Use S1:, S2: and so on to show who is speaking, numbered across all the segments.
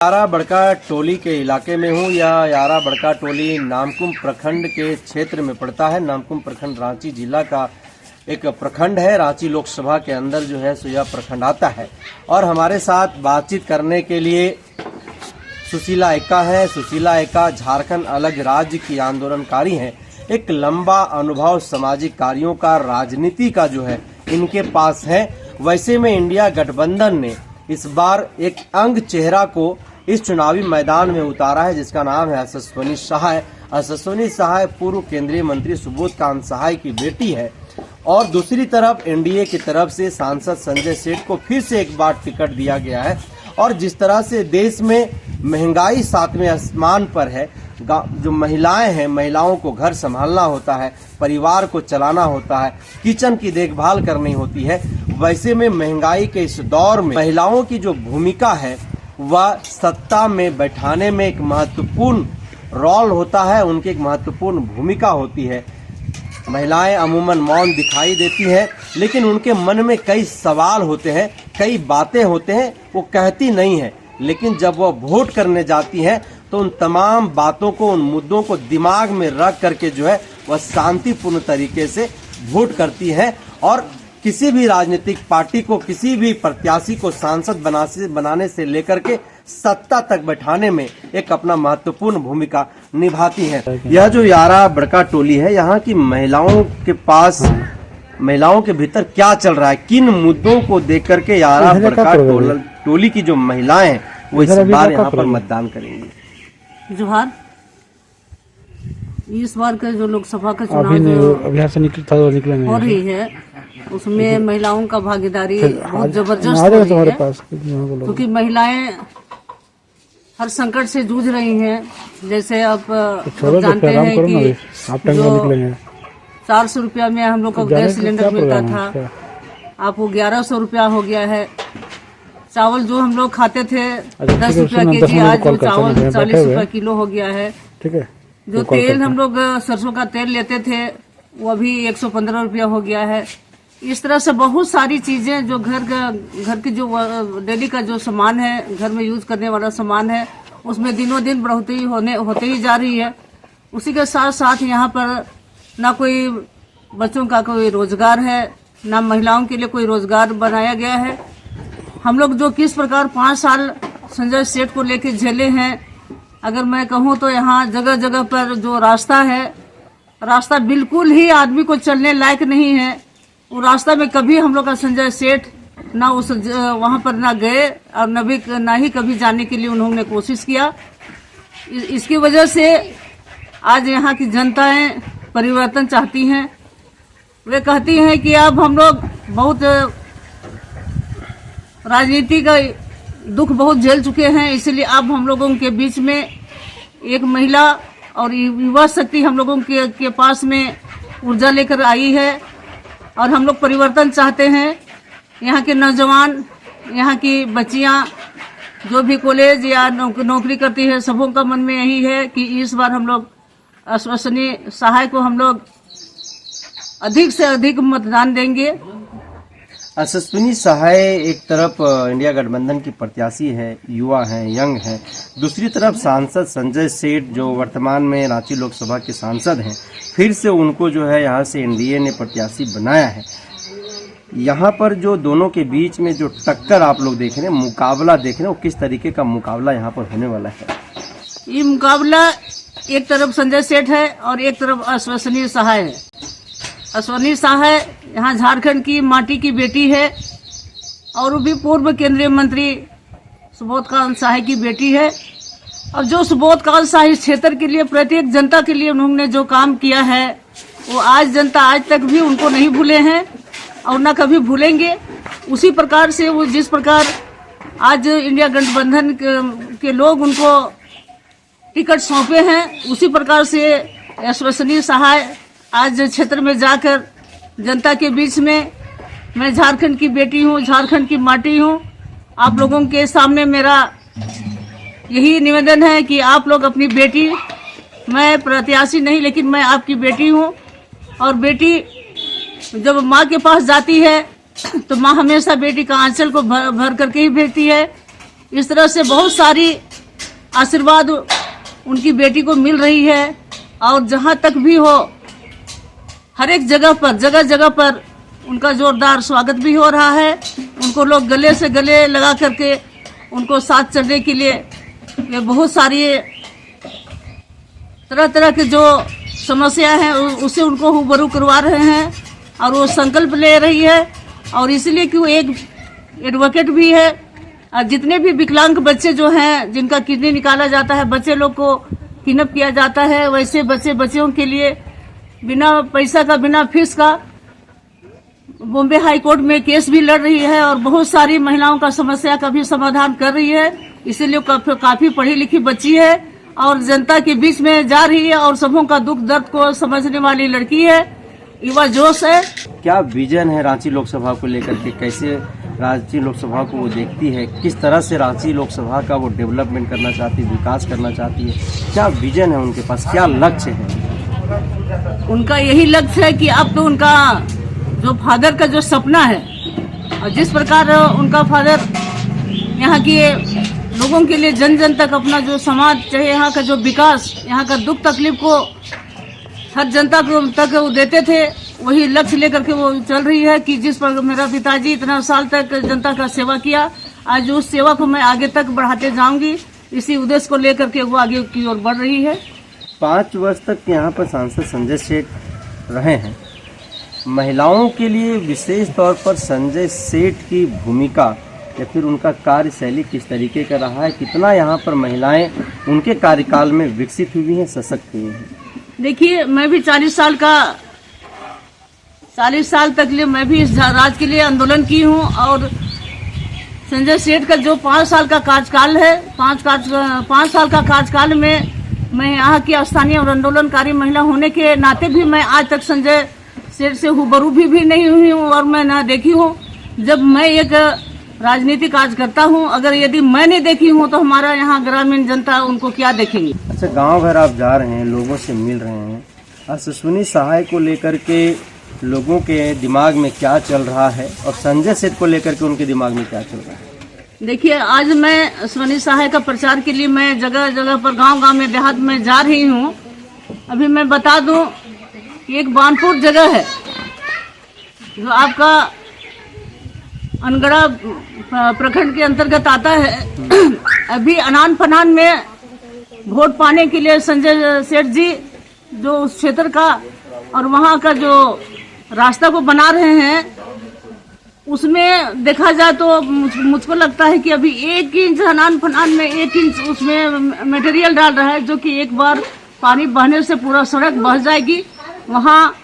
S1: यारा बड़का टोली के इलाके में हूँ। यह यारा बड़का टोली नामकुम प्रखंड के क्षेत्र में पड़ता है। नामकुम प्रखंड रांची जिला का एक प्रखंड है। रांची लोकसभा के अंदर जो है सो यह प्रखंड आता है। और हमारे साथ बातचीत करने के लिए सुशीला एक्का है। सुशीला एक्का झारखंड अलग राज्य की आंदोलनकारी हैं। एक लंबा अनुभव सामाजिक कार्यों का, राजनीति का जो है इनके पास है। वैसे में इंडिया गठबंधन ने इस बार एक अंग चेहरा को इस चुनावी मैदान में उतारा है, जिसका नाम है असस्वनी सहाय। असस्वनी सहाय पूर्व केंद्रीय मंत्री सुबोध कांत सहाय की बेटी है। और दूसरी तरफ एनडीए की तरफ से सांसद संजय सेठ को फिर से एक बार टिकट दिया गया है। और जिस तरह से देश में महंगाई 7वें आसमान पर है, जो महिलाएं हैं, महिलाओं को घर संभालना होता है, परिवार को चलाना होता है, किचन की देखभाल करनी होती है। वैसे में महंगाई के इस दौर में महिलाओं की जो भूमिका है वह सत्ता में बैठाने में एक महत्वपूर्ण रोल होता है, उनकी एक महत्वपूर्ण भूमिका होती है। महिलाएं अमूमन मौन दिखाई देती हैं, लेकिन उनके मन में कई सवाल होते हैं, कई बातें होते हैं, वो कहती नहीं है। लेकिन जब वो वोट करने जाती हैं तो उन तमाम बातों को, उन मुद्दों को दिमाग में रख करके जो है वह शांतिपूर्ण तरीके से वोट करती है। और किसी भी राजनीतिक पार्टी को, किसी भी प्रत्याशी को सांसद बनाने से लेकर के सत्ता तक बैठाने में एक अपना महत्वपूर्ण भूमिका निभाती है। यह जो यारा बड़का टोली है, यहाँ की महिलाओं के पास, महिलाओं के भीतर क्या चल रहा है, किन मुद्दों को देख करके यारा बड़का टोली की जो महिलाएं वो इस बार यहाँ पर मतदान करेंगी।
S2: जोहार, इस बार का जो लोकसभा का चुनाव निकले हो रही है, उसमें महिलाओं का भागीदारी बहुत जबरदस्त हो रही है। क्योंकि महिलाएं हर संकट से जूझ रही हैं। जैसे आप जानते हैं कि जो 400 रुपया में हम लोग को गैस सिलेंडर मिलता था, आप वो 1100 रुपया हो गया है। चावल जो हम लोग खाते थे 10 रुपया केजी, आज वो चावल 40 रुपया किलो हो गया है। ठीक है। जो तेल हम लोग सरसों का तेल लेते थे वो अभी 115 रुपया हो गया है। इस तरह से बहुत सारी चीजें जो घर की जो डेली का जो सामान है, घर में यूज करने वाला सामान है, उसमें दिनों दिन बढ़ोतरी होते ही जा रही है। उसी के साथ साथ यहाँ पर ना कोई बच्चों का कोई रोजगार है, ना महिलाओं के लिए कोई रोजगार बनाया गया है। हम लोग जो किस प्रकार 5 साल संजय सेठ को लेके झेले हैं, अगर मैं कहूँ तो यहाँ जगह जगह पर जो रास्ता है, रास्ता बिल्कुल ही आदमी को चलने लायक नहीं है। वो रास्ता में कभी हम लोग का संजय सेठ ना उस वहाँ पर ना गए और ना ही कभी जाने के लिए उन्होंने कोशिश किया। इसकी वजह से आज यहाँ की जनताएं परिवर्तन चाहती हैं। वे कहती हैं कि अब हम लोग बहुत राजनीति का दुख बहुत झेल चुके हैं, इसलिए अब हम लोगों के बीच में एक महिला और युवा शक्ति हम लोगों के पास में ऊर्जा लेकर आई है। और हम लोग परिवर्तन चाहते हैं। यहाँ के नौजवान, यहाँ की बच्चियाँ जो भी कॉलेज या नौकरी करती है, सबों का मन में यही है कि इस बार हम लोग असस्वनी सहाय को हम लोग अधिक से अधिक मतदान देंगे।
S1: असस्विनी सहाय एक तरफ इंडिया गठबंधन की प्रत्याशी है, युवा है, यंग है। दूसरी तरफ सांसद संजय सेठ जो वर्तमान में रांची लोकसभा के सांसद हैं, फिर से उनको जो है यहाँ से एनडीए ने प्रत्याशी बनाया है। यहाँ पर जो दोनों के बीच में जो टक्कर आप लोग देख रहे हैं, मुकाबला देख रहे हैं, वो किस तरीके का मुकाबला यहाँ पर होने वाला है?
S2: ये मुकाबला एक तरफ संजय सेठ है और एक तरफ असस्वनी सहाय है। असस्वनी सहाय यहाँ झारखंड की माटी की बेटी है और वो भी पूर्व केंद्रीय मंत्री सुबोध कांत सहाय की बेटी है। अब जो सुबोध कांत सहाय क्षेत्र के लिए, प्रत्येक जनता के लिए उन्होंने जो काम किया है, वो आज जनता आज तक भी उनको नहीं भूले हैं और न कभी भूलेंगे। उसी प्रकार से वो जिस प्रकार आज इंडिया गठबंधन के लोग उनको टिकट सौंपे हैं, उसी प्रकार से असस्वनी सहाय आज क्षेत्र में जाकर जनता के बीच में, मैं झारखंड की बेटी हूँ, झारखंड की माटी हूँ, आप लोगों के सामने मेरा यही निवेदन है कि आप लोग अपनी बेटी, मैं प्रत्याशी नहीं लेकिन मैं आपकी बेटी हूँ। और बेटी जब माँ के पास जाती है तो माँ हमेशा बेटी का आंचल को भर करके ही भेजती है। इस तरह से बहुत सारी आशीर्वाद उनकी बेटी को मिल रही है। और जहाँ तक भी हो, हर एक जगह जगह पर उनका जोरदार स्वागत भी हो रहा है। उनको लोग गले से गले लगा करके उनको साथ चलने के लिए ये बहुत सारी तरह तरह के जो समस्या है उसे उनको रूबरू करवा रहे हैं और वो संकल्प ले रही है। और इसलिए कि वो एक एडवोकेट भी है। और जितने भी विकलांग बच्चे जो हैं जिनका किडनी निकाला जाता है, बच्चे लोग को किडनैप किया जाता है, वैसे बच्चों के लिए बिना पैसा का, बिना फीस का बॉम्बे हाई कोर्ट में केस भी लड़ रही है और बहुत सारी महिलाओं का समस्या का भी समाधान कर रही है। इसीलिए काफी पढ़ी लिखी बच्ची है और जनता के बीच में जा रही है और सबों का दुख दर्द को समझने वाली लड़की है, युवा जोश है।
S1: क्या विजन है रांची लोकसभा को लेकर के? कैसे रांची लोकसभा को वो देखती है? किस तरह से रांची लोकसभा का वो डेवलपमेंट करना चाहती है, विकास करना चाहती है? क्या विजन है उनके पास, क्या लक्ष्य है?
S2: उनका यही लक्ष्य है कि अब तो उनका जो फादर का जो सपना है और जिस प्रकार उनका फादर यहाँ के लोगों के लिए जन जन तक अपना जो समाज, चाहे यहाँ का जो विकास, यहाँ का दुख तकलीफ को हर जनता को तक वो देते थे, वही लक्ष्य लेकर के वो चल रही है कि जिस पर मेरा पिताजी इतना साल तक जनता का सेवा किया, आज उस सेवा को मैं आगे तक बढ़ाते जाऊंगी। इसी उद्देश्य को लेकर के वो आगे की ओर बढ़ रही है।
S1: 5 वर्ष तक यहाँ पर सांसद संजय सेठ रहे हैं। महिलाओं के लिए विशेष तौर पर संजय सेठ की भूमिका या फिर उनका कार्यशैली किस तरीके का रहा है? कितना यहाँ पर महिलाएं उनके कार्यकाल में विकसित हुई हैं, सशक्त हुई हैं?
S2: देखिए, मैं भी 40 साल तक लिए मैं भी इस राज्य के लिए आंदोलन की हूँ और संजय सेठ का जो 5 साल का कार्यकाल है, 5 साल का कार्यकाल में मैं यहाँ की स्थानीय और आंदोलनकारी महिला होने के नाते भी मैं आज तक संजय सेठ से रूबरू भी नहीं हुई हूँ और मैं ना देखी हूँ। जब मैं एक राजनीतिक कार्य करता हूँ, अगर यदि मैं नहीं देखी हूँ तो हमारा यहाँ ग्रामीण जनता उनको क्या देखेंगे?
S1: अच्छा, गांव भर आप जा रहे हैं, लोगों से मिल रहे हैं, अश्विनी सहाय को लेकर के लोगों के दिमाग में क्या चल रहा है और संजय सेठ को लेकर के उनके दिमाग में क्या चल रहा है?
S2: देखिए, आज मैं अश्विनी सहाय का प्रचार के लिए मैं जगह जगह पर, गांव में, देहात में जा रही हूँ। अभी मैं बता दूं, एक बानपुर जगह है जो आपका अनगढ़ा प्रखंड के अंतर्गत आता है। अभी अनान फनान में वोट पाने के लिए संजय सेठ जी जो उस क्षेत्र का और वहाँ का जो रास्ता को बना रहे हैं, उसमें देखा जाए तो मुझको लगता है कि अभी 1 इंच अनान फनान में 1 इंच उसमें मटेरियल डाल रहा है, जो कि एक बार पानी बहने से पूरा सड़क बह जाएगी। वहाँ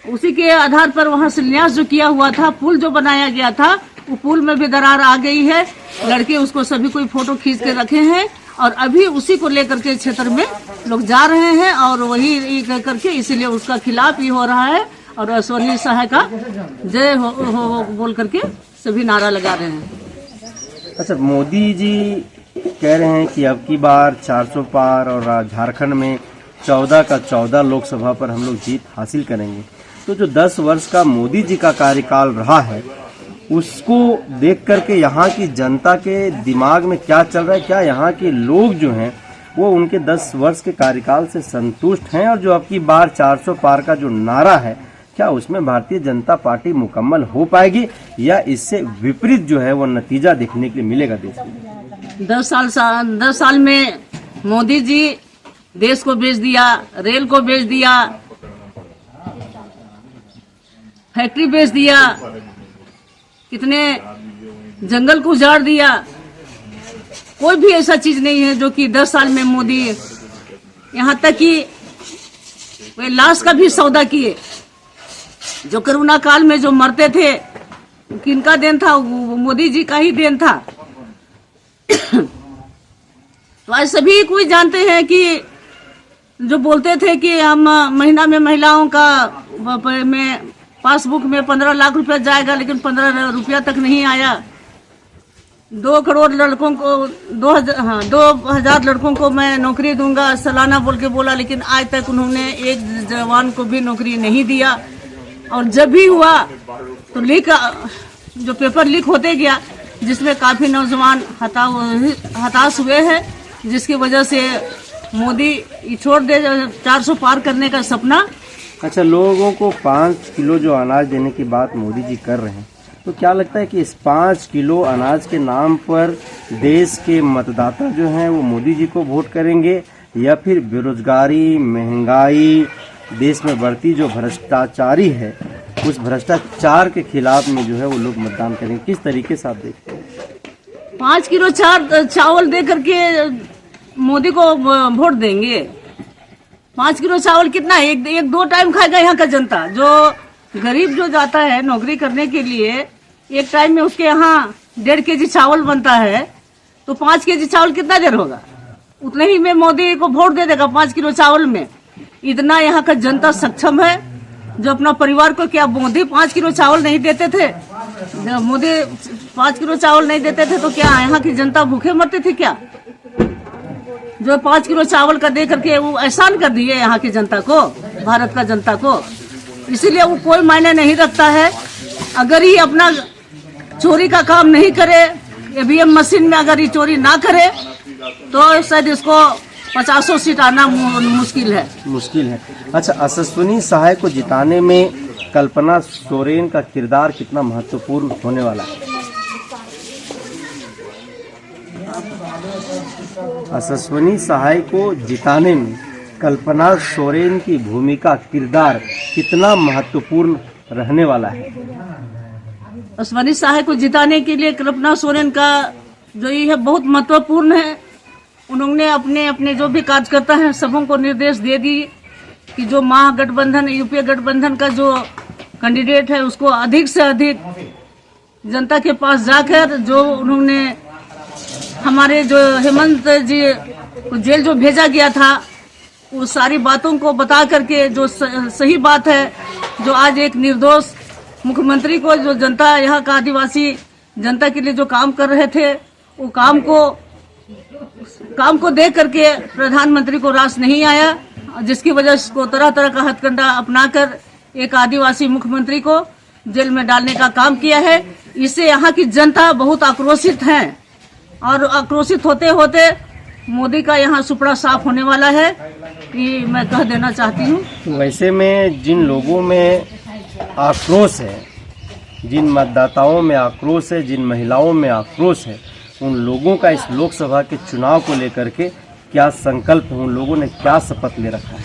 S2: उसी के आधार पर वहाँ शिलान्यास जो किया हुआ था, पुल जो बनाया गया था, वो पुल में भी दरार आ गई है। लड़के उसको सभी कोई फोटो खींच के रखे हैं और अभी उसी को लेकर के क्षेत्र में लोग जा रहे हैं और वही करके इसीलिए उसका खिलाफ ही हो रहा है और अश्विनी सहाय का जय हो बोल करके सभी नारा लगा रहे हैं।
S1: अच्छा, मोदी जी कह रहे हैं कि अब की बार 400 पार और झारखंड में 14 का 14 लोकसभा पर हम लोग जीत हासिल करेंगे। तो जो 10 वर्ष का मोदी जी का कार्यकाल रहा है, उसको देख करके यहाँ की जनता के दिमाग में क्या चल रहा है? क्या यहाँ के लोग जो हैं वो उनके 10 वर्ष के कार्यकाल से संतुष्ट हैं? और जो अब की बार 400 पार का जो नारा है, क्या उसमें भारतीय जनता पार्टी मुकम्मल हो पाएगी या इससे विपरीत जो है वो नतीजा देखने के लिए मिलेगा देश में?
S2: 10 साल में मोदी जी देश को बेच दिया, रेल को बेच दिया, फैक्ट्री बेच दिया, कितने जंगल को उजाड़ दिया। कोई भी ऐसा चीज नहीं है जो कि 10 साल में मोदी, यहाँ तक कि वे लाश का भी सौदा किए। जो कोरोना काल में जो मरते थे, किनका देन था? वो मोदी जी का ही देन था। तो आज सभी कोई जानते हैं कि जो बोलते थे कि हम महीना में महिलाओं का में पासबुक में 15 लाख रुपया जाएगा, लेकिन 15 रुपया तक नहीं आया। 2 करोड़ लड़कों को 2000 लड़कों को मैं नौकरी दूंगा सालाना बोल के बोला, लेकिन आज तक उन्होंने एक जवान को भी नौकरी नहीं दिया। और जब भी हुआ तो जो पेपर लीक होते गया, जिसमें काफी नौजवान हताश हुए हैं जिसकी वजह से मोदी छोड़ दे 400 पार करने का सपना।
S1: अच्छा, लोगों को 5 किलो जो अनाज देने की बात मोदी जी कर रहे हैं, तो क्या लगता है कि इस 5 किलो अनाज के नाम पर देश के मतदाता जो हैं वो मोदी जी को वोट करेंगे, या फिर बेरोजगारी, महंगाई, देश में बढ़ती जो भ्रष्टाचारी है उस भ्रष्टाचार के खिलाफ में जो है वो लोग मतदान करेंगे? किस तरीके से आप देखते हैं?
S2: 5 किलो चावल दे करके मोदी को वोट देंगे? 5 किलो चावल कितना है? एक दो टाइम खाएगा यहाँ का जनता। जो गरीब जो जाता है नौकरी करने के लिए, एक टाइम में उसके यहाँ 1.5 केजी चावल बनता है, तो 5 केजी चावल कितना देर होगा? उतने ही में मोदी को वोट दे देगा 5 किलो चावल में। इतना यहाँ का जनता सक्षम है जो अपना परिवार को, क्या मोदी 5 किलो चावल नहीं देते थे? जब मोदी 5 किलो चावल नहीं देते थे तो क्या यहाँ की जनता भूखे मरती थी क्या? जो 5 किलो चावल का दे करके वो एहसान कर दिए यहाँ की जनता को, भारत का जनता को। इसीलिए वो कोई मायने नहीं रखता है। अगर ये अपना चोरी का काम नहीं करे, ईवीएम मशीन में अगर ये चोरी ना करे, तो शायद इसको 50 सीट आना मुश्किल है।
S1: अच्छा, अश्विनी सहाय को जिताने में कल्पना सोरेन का किरदार कितना महत्वपूर्ण होने वाला है? अश्विनी सहाय को जिताने में कल्पना सोरेन की भूमिका, किरदार कितना महत्वपूर्ण रहने वाला है?
S2: अश्विनी सहाय को जिताने के लिए कल्पना सोरेन का जो ये है बहुत महत्वपूर्ण है। उन्होंने अपने अपने जो भी कार्यकर्ता हैं सबों को निर्देश दे दी कि जो महागठबंधन, यूपीए गठबंधन का जो कैंडिडेट है उसको अधिक से अधिक जनता के पास जाकर, जो उन्होंने हमारे जो हेमंत जी को जेल जो भेजा गया था, वो सारी बातों को बता करके जो सही बात है, जो आज एक निर्दोष मुख्यमंत्री को, जो जनता यहाँ का आदिवासी जनता के लिए जो काम कर रहे थे, वो काम को देख करके प्रधानमंत्री को रास नहीं आया, जिसकी वजह से उसको तरह तरह का हथकंडा अपनाकर एक आदिवासी मुख्यमंत्री को जेल में डालने का काम किया है। इससे यहाँ की जनता बहुत आक्रोशित है और आक्रोशित होते होते मोदी का यहाँ सुपड़ा साफ होने वाला है, ये मैं कह देना चाहती हूँ।
S1: वैसे में जिन लोगों में आक्रोश है, जिन मतदाताओं में आक्रोश है, जिन महिलाओं में आक्रोश है, उन लोगों का इस लोकसभा के चुनाव को लेकर के क्या संकल्प है? उन लोगों ने क्या शपथ ले रखा है?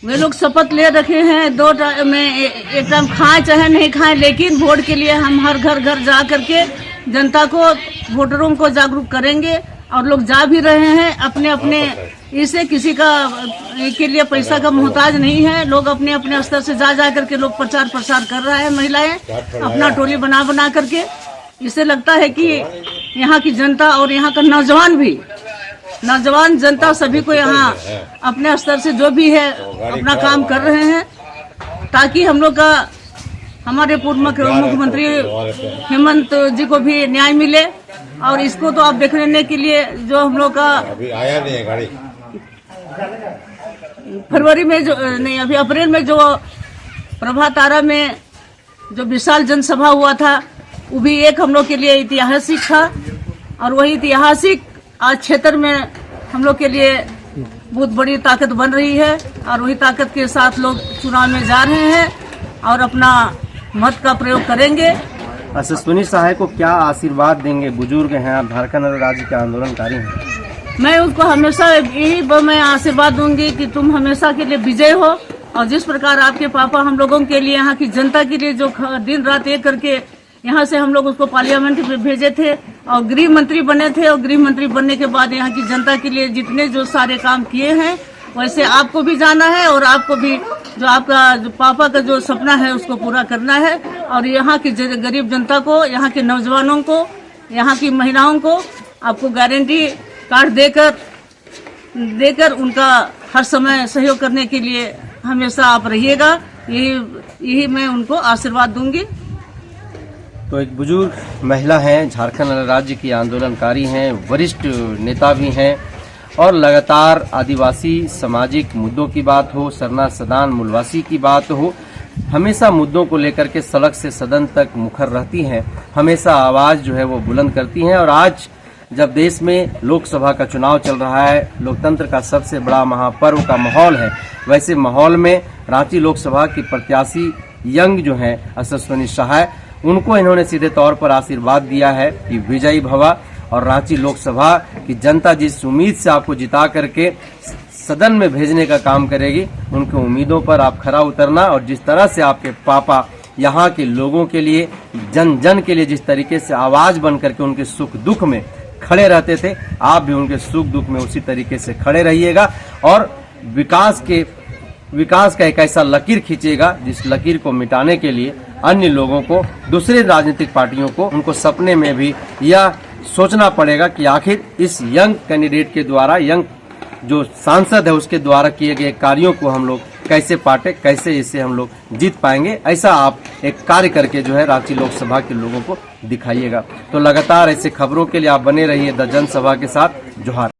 S2: वे लोग शपथ ले रखे हैं 2 टाइम में, एक टाइम खाएं चाहे नहीं खाएं, लेकिन वोट के लिए हम हर घर जा करके जनता को, वोटरों को जागरूक करेंगे। और लोग जा भी रहे हैं अपने अपने, इससे किसी का के लिए पैसा का मोहताज नहीं है। लोग अपने अपने स्तर से जा करके लोग प्रचार प्रसार कर रहा है, महिलाएं अपना टोली बना करके। इससे लगता है कि यहाँ की जनता और यहाँ का नौजवान जनता सभी को यहाँ अपने स्तर से जो भी है अपना काम कर रहे हैं, ताकि हम लोग का, हमारे पूर्व मुख्यमंत्री हेमंत जी को भी न्याय मिले। और इसको तो आप देखने के लिए जो हम लोग का
S3: अभी आया नहीं है गाड़ी,
S2: फरवरी में जो नहीं, अभी अप्रैल में जो प्रभा तारा में जो विशाल जनसभा हुआ था, वो भी एक हम लोग के लिए ऐतिहासिक था। और वही ऐतिहासिक आज क्षेत्र में हम लोग के लिए बहुत बड़ी ताकत बन रही है। और वही ताकत के साथ लोग चुनाव में जा रहे हैं और अपना मत का प्रयोग करेंगे।
S1: अश्विनी सहाय को क्या आशीर्वाद देंगे? बुजुर्ग हैं आप, झारखंड राज्य के आंदोलनकारी हैं।
S2: मैं उनको हमेशा यही मैं आशीर्वाद दूंगी कि तुम हमेशा के लिए विजय हो। और जिस प्रकार आपके पापा हम लोगों के लिए, यहाँ की जनता के लिए जो दिन रात एक करके यहाँ से हम लोग उसको पार्लियामेंट में भेजे थे और गृह मंत्री बने थे, और गृह मंत्री बनने के बाद यहाँ की जनता के लिए जितने जो सारे काम किए हैं, वैसे आपको भी जाना है और आपको भी जो आपका जो पापा का जो सपना है उसको पूरा करना है। और यहाँ की गरीब जनता को, यहाँ के नौजवानों को, यहाँ की महिलाओं को आपको गारंटी कार्ड देकर उनका हर समय सहयोग करने के लिए हमेशा आप रहिएगा। यही मैं उनको आशीर्वाद दूंगी।
S1: तो एक बुजुर्ग महिला हैं, झारखंड राज्य की आंदोलनकारी हैं, वरिष्ठ नेता भी हैं और लगातार आदिवासी सामाजिक मुद्दों की बात हो, सरना सदान मूलवासी की बात हो, हमेशा मुद्दों को लेकर के सड़क से सदन तक मुखर रहती हैं, हमेशा आवाज़ जो है वो बुलंद करती हैं। और आज जब देश में लोकसभा का चुनाव चल रहा है, लोकतंत्र का सबसे बड़ा महापर्व का माहौल है, वैसे माहौल में रांची लोकसभा की प्रत्याशी यंग जो है यशस्विनी शाह, उनको इन्होंने सीधे तौर पर आशीर्वाद दिया है कि विजयी भवा। और रांची लोकसभा की जनता जिस उम्मीद से आपको जिता करके सदन में भेजने का काम करेगी, उनकी उम्मीदों पर आप खरा उतरना। और जिस तरह से आपके पापा यहाँ के लोगों के लिए, जन जन के लिए जिस तरीके से आवाज बन करके उनके सुख दुख में खड़े रहते थे, आप भी उनके सुख दुख में उसी तरीके से खड़े रहिएगा और विकास का एक ऐसा लकीर खींचेगा जिस लकीर को मिटाने के लिए अन्य लोगों को, दूसरे राजनीतिक पार्टियों को, उनको सपने में भी यह सोचना पड़ेगा कि आखिर इस यंग कैंडिडेट के द्वारा, यंग जो सांसद है उसके द्वारा किए गए कार्यों को हम लोग कैसे पाटे, कैसे इससे हम लोग जीत पाएंगे। ऐसा आप एक कार्य करके जो है रांची लोकसभा के लोगों को दिखाइएगा। तो लगातार ऐसे खबरों के लिए आप बने रहिए द जनसभा के साथ। जोहार।